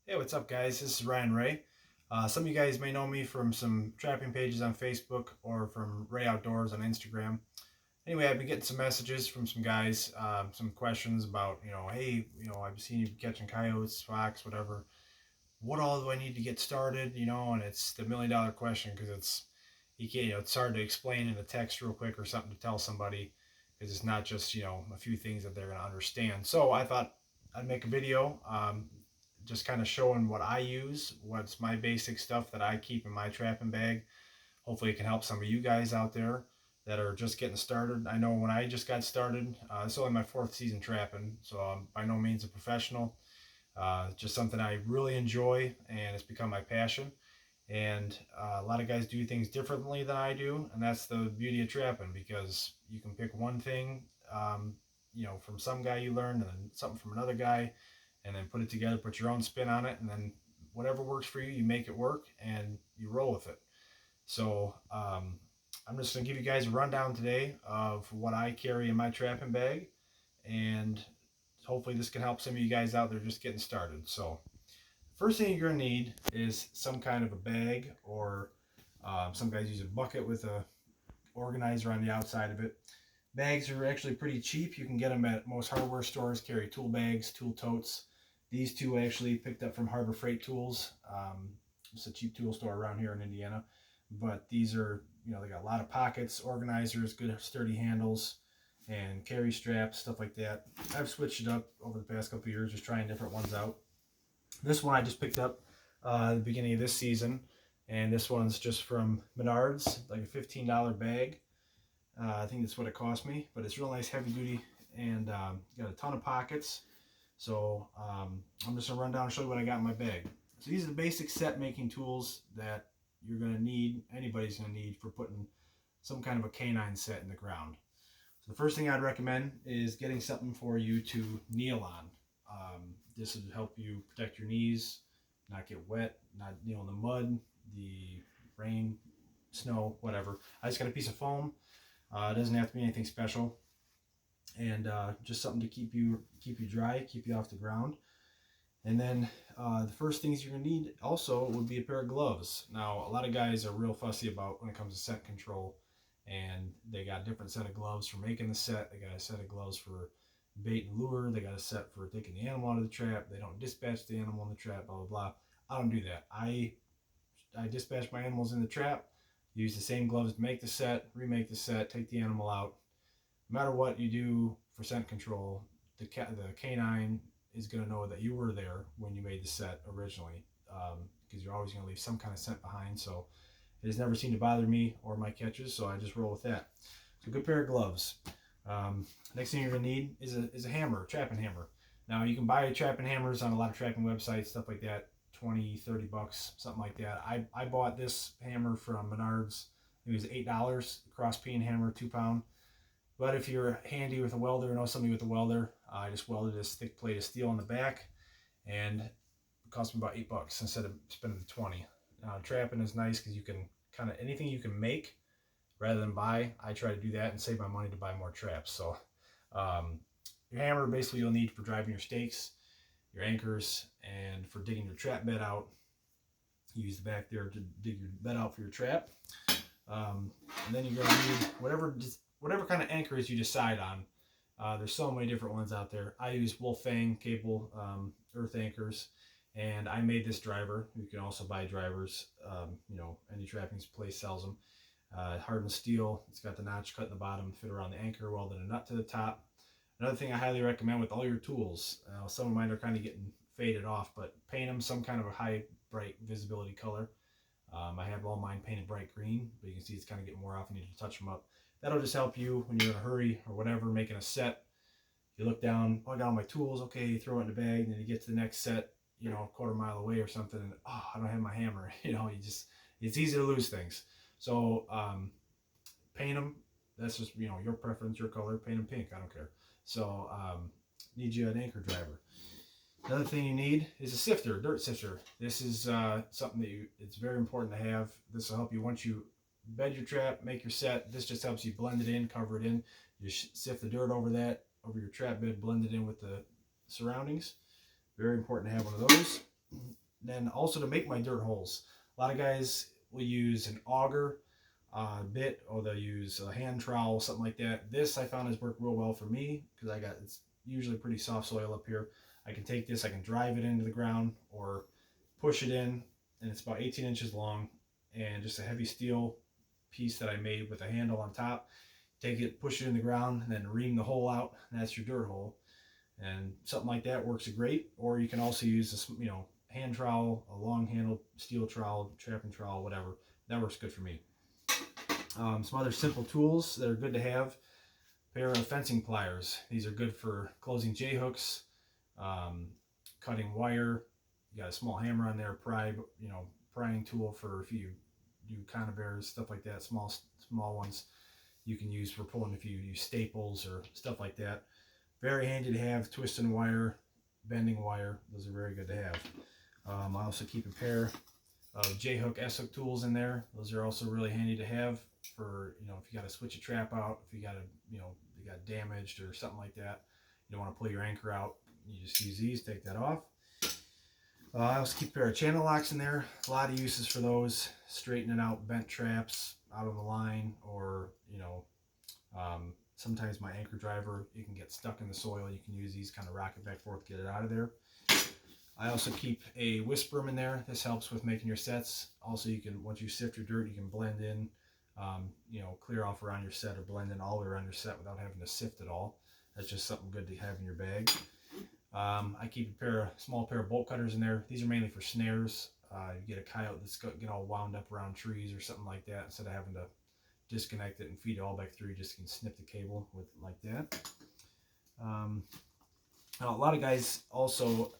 Hey, what's up, guys? This is Ryan Ray. Some of you guys may know me from some trapping pages on Facebook or from Ray Outdoors on Instagram. Anyway, I've been getting some messages from some guys, some questions about, hey, I've seen you catching coyotes, fox, whatever. What all do I need to get started? And it's the $1 million question because you can't, it's hard to explain in a text real quick or something to tell somebody because it's not just, a few things that they're going to understand. So I thought I'd make a video. Just kind of showing what I use, what's my basic stuff that I keep in my trapping bag. Hopefully, it can help some of you guys out there that are just getting started. I know when I just got started, it's only my fourth season trapping, so I'm by no means a professional. Just something I really enjoy, and it's become my passion. And a lot of guys do things differently than I do, and that's the beauty of trapping because you can pick one thing, from some guy you learned, and then something from another guy, and then put it together, put your own spin on it, and then whatever works for you, you make it work and you roll with it. So I'm just going to give you guys a rundown today of what I carry in my trapping bag, and hopefully this can help some of you guys out there just getting started. So first thing you're going to need is some kind of a bag, or some guys use a bucket with a organizer on the outside of it. Bags are actually pretty cheap. You can get them at most hardware stores, carry tool bags, tool totes. These two I actually picked up from Harbor Freight Tools. It's a cheap tool store around here in Indiana. But these are, they got a lot of pockets, organizers, good sturdy handles, and carry straps, stuff like that. I've switched it up over the past couple of years, just trying different ones out. This one I just picked up at the beginning of this season, and this one's just from Menards, like a $15 bag. I think that's what it cost me, but it's real nice, heavy duty, and got a ton of pockets. So I'm just gonna run down and show you what I got in my bag. So these are the basic set making tools that you're gonna need, anybody's gonna need for putting some kind of a canine set in the ground. So the first thing I'd recommend is getting something for you to kneel on. This would help you protect your knees, not get wet, not kneel in the mud, the rain, snow, whatever. I just got a piece of foam. It doesn't have to be anything special, and just something to keep you dry, keep you off the ground. And then the first things you're gonna need also would be a pair of gloves. Now, a lot of guys are real fussy about when it comes to scent control, and they got a different set of gloves for making the set. They got a set of gloves for bait and lure. They got a set for taking the animal out of the trap. They don't dispatch the animal in the trap, blah blah blah. I don't do that. I dispatch my animals in the trap, use the same gloves to make the set, remake the set, take the animal out. No matter what you do for scent control, the canine is going to know that you were there when you made the set originally, because you're always going to leave some kind of scent behind. So it has never seemed to bother me or my catches, so I just roll with that. So good pair of gloves. Next thing you're going to need is a hammer, a trapping hammer. Now you can buy trapping hammers on a lot of trapping websites, stuff like that, 20, 30 bucks, something like that. I bought this hammer from Menards. It was $8, cross peen hammer, 2 pound. But if you're handy with a welder or know somebody with a welder, I just welded this thick plate of steel on the back, and it cost me about $8 instead of spending the 20. Trapping is nice because you can kind of anything you can make rather than buy. I try to do that and save my money to buy more traps. So your hammer basically you'll need for driving your stakes, your anchors, and for digging your trap bed out. You use the back there to dig your bed out for your trap. And then you're going to need whatever kind of anchors you decide on. There's so many different ones out there. I use Wolf Fang cable earth anchors, and I made this driver. You can also buy drivers. Any trapping place sells them. Hardened steel. It's got the notch cut in the bottom, fit around the anchor, welded a nut to the top. Another thing I highly recommend with all your tools, some of mine are kind of getting faded off, but paint them some kind of a high, bright visibility color. I have all mine painted bright green, but you can see it's kind of getting more off. You need to touch them up. That'll just help you when you're in a hurry or whatever, making a set. You look down, oh, I got all my tools, okay, you throw it in the bag, and then you get to the next set, a quarter mile away or something, and oh, I don't have my hammer. It's easy to lose things. So paint them. That's just, your preference, your color. Paint them pink, I don't care. So need you an anchor driver. Another thing you need is a sifter, dirt sifter. This is something that it's very important to have. This will help you once you bed your trap, make your set. This just helps you blend it in, cover it in. You sift the dirt over your trap bed, blend it in with the surroundings. Very important to have one of those. then also to make my dirt holes. A lot of guys will use an auger bit, or they'll use a hand trowel, something like that. This I found has worked real well for me because it's usually pretty soft soil up here. I can take this, I can drive it into the ground or push it in, and it's about 18 inches long, and just a heavy steel piece that I made with a handle on top. Take it, push it in the ground, and then ream the hole out, and that's your dirt hole. And something like that works great. Or you can also use a hand trowel, a long handled steel trowel, trapping trowel, whatever. That works good for me. Some other simple tools that are good to have: a pair of fencing pliers. These are good for closing J hooks, cutting wire. You got a small hammer on there, prying tool for if you do conibears, stuff like that. Small ones you can use for pulling if you use staples or stuff like that. Very handy to have. Twisting wire, bending wire, those are very good to have. I also keep a pair of J-hook, S-hook tools in there. Those are also really handy to have for, if you got to switch a trap out, if you got you got damaged or something like that. You don't want to pull your anchor out. You just use these, take that off. I also keep a pair of channel locks in there. A lot of uses for those. Straightening out bent traps out of the line, or, sometimes my anchor driver, you can get stuck in the soil. You can use these, kind of rock it back and forth, get it out of there. I also keep a whisk broom in there. This helps with making your sets. Also, you can, once you sift your dirt, you can blend in, clear off around your set, or blend in all the way around your set without having to sift it all. That's just something good to have in your bag. I keep a small pair of bolt cutters in there. These are mainly for snares. You get a coyote that's get all wound up around trees or something like that. Instead of having to disconnect it and feed it all back through, you just can snip the cable with like that. Now, a lot of guys also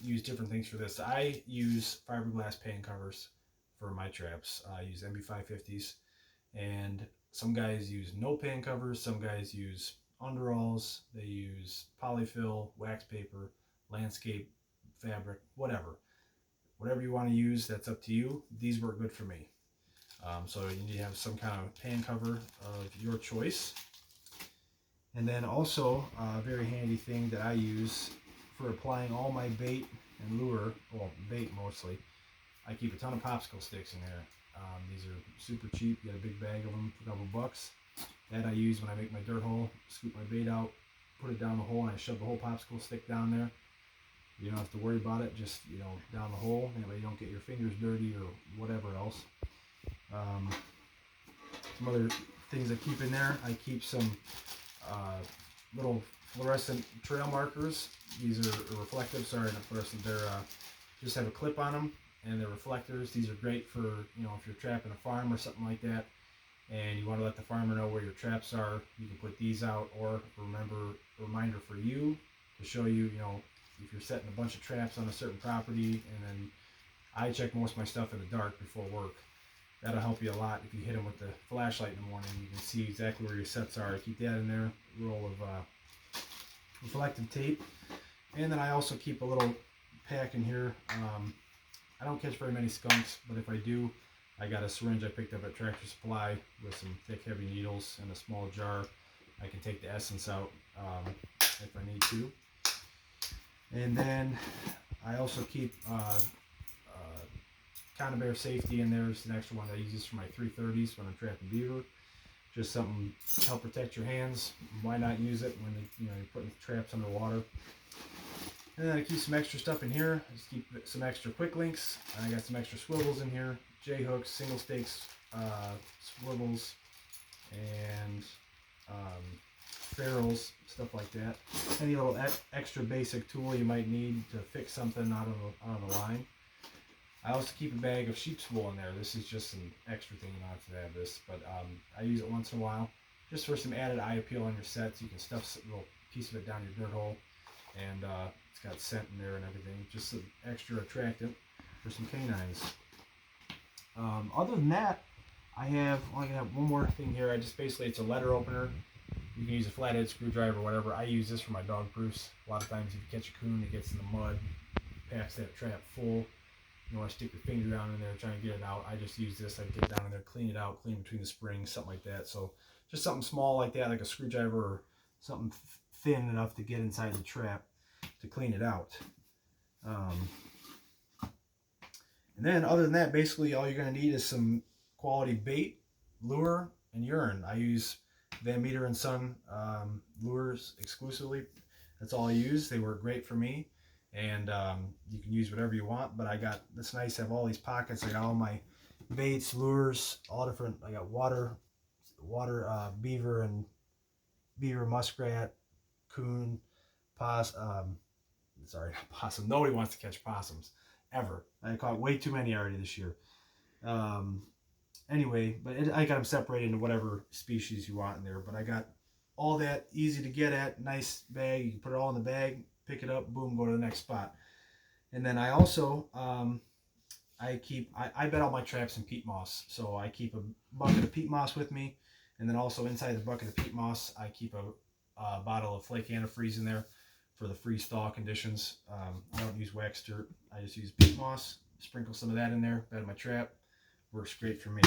use different things for this. I use fiberglass pan covers for my traps. I use MB550s, and some guys use no pan covers. Some guys use underalls. They use polyfill, wax paper, landscape fabric, whatever you want to use. That's up to you. These work good for me. So you need to have some kind of pan cover of your choice. And then also a very handy thing that I use for applying all my bait and lure, well, bait mostly, I keep a ton of popsicle sticks in there. These are super cheap. You get a big bag of them for a couple bucks. That I use when I make my dirt hole. Scoop my bait out, put it down the hole, and I shove the whole popsicle stick down there. You don't have to worry about it, just, down the hole. That way you don't get your fingers dirty or whatever else. Some other things I keep in there, I keep some little fluorescent trail markers. These are reflective, sorry, not fluorescent, they're just have a clip on them, and they're reflectors. These are great for, if you're trapping a farm or something like that, and you want to let the farmer know where your traps are, you can put these out. Or reminder for you to show you, if you're setting a bunch of traps on a certain property. And then I check most of my stuff in the dark before work. That'll help you a lot. If you hit them with the flashlight in the morning, you can see exactly where your sets are. Keep that in there. A roll of reflective tape. And then I also keep a little pack in here. I don't catch very many skunks, but if I do, I got a syringe I picked up at Tractor Supply with some thick, heavy needles and a small jar. I can take the essence out if I need to. And then I also keep conibear safety in there. It's an extra one that I use for my 330s when I'm trapping beaver. Just something to help protect your hands. Why not use it when you're putting traps underwater? And then I keep some extra stuff in here. I just keep some extra quick links. I got some extra swivels in here, J-hooks, single stakes, swivels, and ferrules, stuff like that. Any little extra basic tool you might need to fix something out of the line. I also keep a bag of sheep's wool in there. This is just an extra thing, you don't have to have this, but I use it once in a while just for some added eye appeal on your sets. You can stuff a little piece of it down your dirt hole, and it's got scent in there and everything, just some extra attractant for some canines. Other than that, I have one more thing here. It's a letter opener. You can use a flathead screwdriver or whatever. I use this for my dog proofs. A lot of times if you catch a coon that gets in the mud, packs that trap full, you want to stick your finger down in there, trying to get it out. I just use this. I get down in there, clean it out, clean between the springs, something like that. So just something small like that, like a screwdriver or something thin enough to get inside the trap to clean it out. And then other than that, basically all you're going to need is some quality bait, lure, and urine. I use Van Meter and Son lures exclusively. That's all I use. They work great for me. And you can use whatever you want, but I got, it's nice to have all these pockets. I got all my baits, lures, all different. I got water, beaver and beaver, muskrat, coon, sorry, not possum. Nobody wants to catch possums ever. I caught way too many already this year. Anyway, but I got them separated into whatever species you want in there. But I got all that easy to get at, nice bag. You can put it all in the bag, pick it up, boom, go to the next spot. And then I also I bet all my traps in peat moss. So I keep a bucket of peat moss with me, and then also inside the bucket of peat moss I keep a bottle of flake antifreeze in there for the freeze thaw conditions. I don't use wax dirt. I just use peat moss. Sprinkle some of that in there. Bet my trap. Works great for me.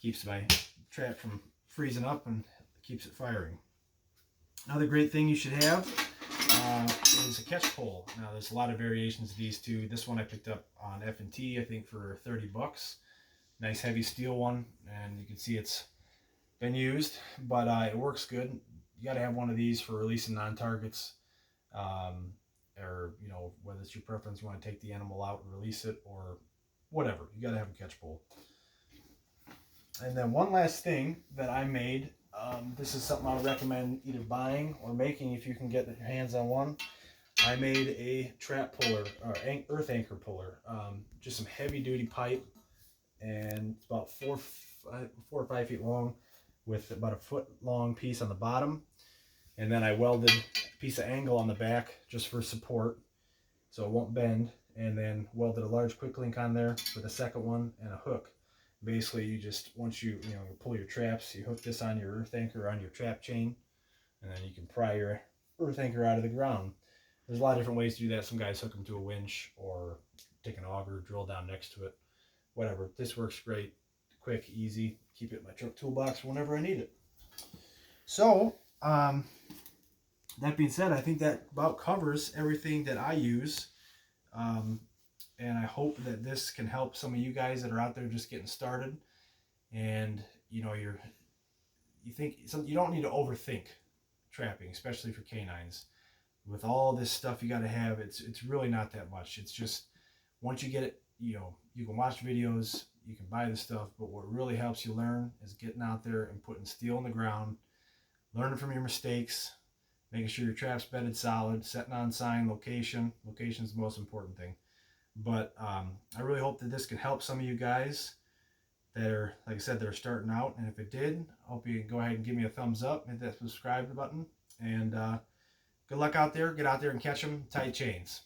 Keeps my trap from freezing up and keeps it firing. Another great thing you should have is a catch pole. Now there's a lot of variations of these two. This one I picked up on F&T, I think for 30 bucks. Nice heavy steel one, and you can see it's been used, but it works good. You got to have one of these for releasing non-targets, or you know, whether it's your preference, you want to take the animal out and release it, or whatever. You got to have a catch pole. And then one last thing that I made. This is something I would recommend either buying or making if you can get your hands on one. I made a trap puller, or earth anchor puller. Just some heavy duty pipe, and it's about 4 or 5 feet long, with about a foot long piece on the bottom. And then I welded a piece of angle on the back just for support so it won't bend, and then welded a large quick link on there with a second one and a hook. Basically, you just, once you pull your traps, you hook this on your earth anchor on your trap chain, and then you can pry your earth anchor out of the ground. There's a lot of different ways to do that. Some guys hook them to a winch or take an auger, drill down next to it, whatever. This works great, quick, easy. Keep it in my truck toolbox whenever I need it. So, that being said, I think that about covers everything that I use. And I hope that this can help some of you guys that are out there just getting started. And you don't need to overthink trapping, especially for canines. With all this stuff you got to have, it's really not that much. It's just once you get it, you can watch videos, you can buy the stuff, but what really helps you learn is getting out there and putting steel in the ground, learning from your mistakes, making sure your trap's bedded solid, setting on sign, location. Location's the most important thing. But I really hope that this can help some of you guys that are, like I said, they're starting out. And if it did, I hope you can go ahead and give me a thumbs up, hit that subscribe button, and good luck out there. Get out there and catch them. Tight chains.